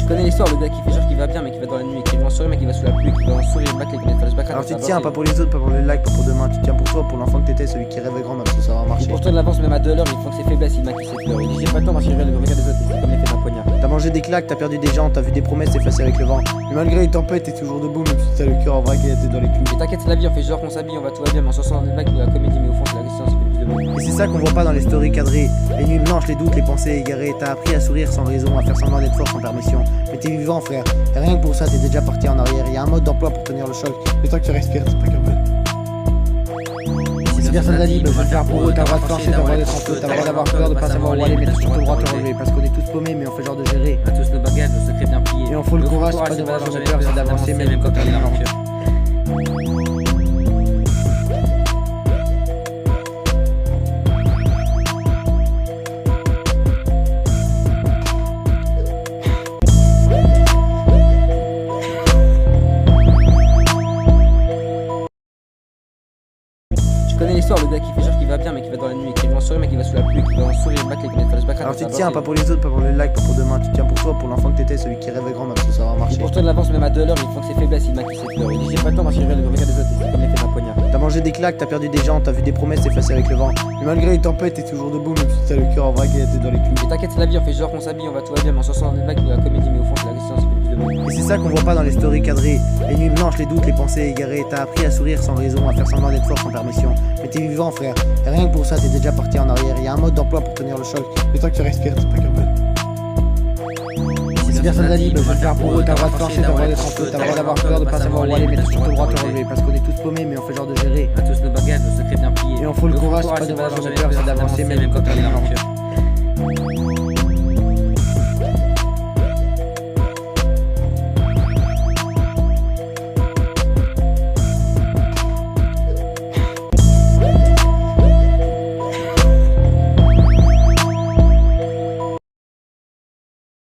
Tu connais l'histoire, le gars qui fait genre qu'il va bien mais qui va dans la nuit, qui va en sourire mais qui va sous la pluie, qui va en sourire, battre les connaître, faire le Alors tu te tiens, pas pour les autres, pas pour le like, pas pour demain, tu te tiens pour toi, pour l'enfant que t'étais, celui qui rêvait grand, même si ça va Et marcher. pour toi de l'avance même à 2 heures, il faut que ses faiblesses, il maquille ses fleurs. Il dit j'ai pas le temps parce que je regarde le regard des autres, c'est comme l'effet d'un poignard. T'as mangé des claques, t'as perdu des gens, t'as vu des promesses s'effacer avec le vent. Mais malgré les tempêtes, t'es toujours debout, même si t'as le cœur en vrac et la tête dans les clous. Et t'inquiète, c'est la vie, on fait genre qu'on s'habille, on va tout va bien, mais on s'en sort des blagues ou la comédie, mais au fond c'est la résistance qui fait le plus de bruit. Et c'est ça qu'on voit pas dans les stories cadrées. Les nuits blanches, les doutes, les pensées égarées. T'as appris à sourire sans raison, à faire semblant d'être fort sans permission. Mais t'es vivant, frère. Et rien que pour ça, t'es déjà parti en arrière. Y a un mode d'emploi pour tenir le choc. Le temps que tu respires, c'est pas comme si personne l'a dit, bah, je vais le faire pour eux. T'as le droit de flancher, t'as le droit d'être en feu, t'as le droit d'avoir peur, de pas savoir où aller, mais t'as toujours le droit de te relever. Parce qu'on est tous paumés, mais on fait genre de gérer. On a tous nos bagages, nos secrets bien pliés. Et on faut le courage, c'est pas de voir jamais peur, c'est d'avancer, même quand on est en cœur. Tu connais l'histoire, le gars qui fait genre qu'il va bien mais qui va dans la nuit, qui va en sourire mais qui va sous la pluie, qui va en sourire, battre les connaître, faire le Alors tu te tiens, pas pour les autres, pas pour le like, pas pour demain, tu te tiens pour toi, pour l'enfant que t'étais, celui qui rêvait grand, même si ça va Et marcher. pour toi de l'avance même à 2 heures, il faut que ses faiblesses, il maquille ses fleurs. Il dit j'ai pas le temps parce que je regarde le regard des autres, c'est comme l'effet d'un poignard. T'as mangé des claques, t'as perdu des gens, t'as vu des promesses s'effacer avec le vent. Mais malgré les tempêtes, t'es toujours debout, même si t'as le cœur en vrac et la tête dans les clous. Et t'inquiète, c'est la vie, on fait genre qu'on s'habille, on va tout va bien, mais on s'en sort des blagues ou la comédie, mais au fond c'est la résistance qui fait le plus de bruit. Et c'est ça qu'on voit pas dans les stories cadrées. Les nuits blanches, les doutes, les pensées égarées. T'as appris à sourire sans raison, à faire semblant d'être fort sans permission. Mais t'es vivant, frère. Et rien que pour ça, t'es déjà parti en arrière. Y a un mode d'emploi pour tenir le choc. Le temps que tu respires, c'est pas comme si personne l'a dit, bah, je vais le faire pour eux. T'as le droit de flancher, t'as le droit d'être en feu, t'as le droit d'avoir peur, de pas savoir où aller, mais t'as toujours le droit de te relever. Parce qu'on est tous paumés, mais on fait genre de gérer. On a tous nos bagages, nos secrets bien pliés. Et on faut le courage, c'est pas de voir jamais peur, c'est d'avancer, même quand on est en cœur.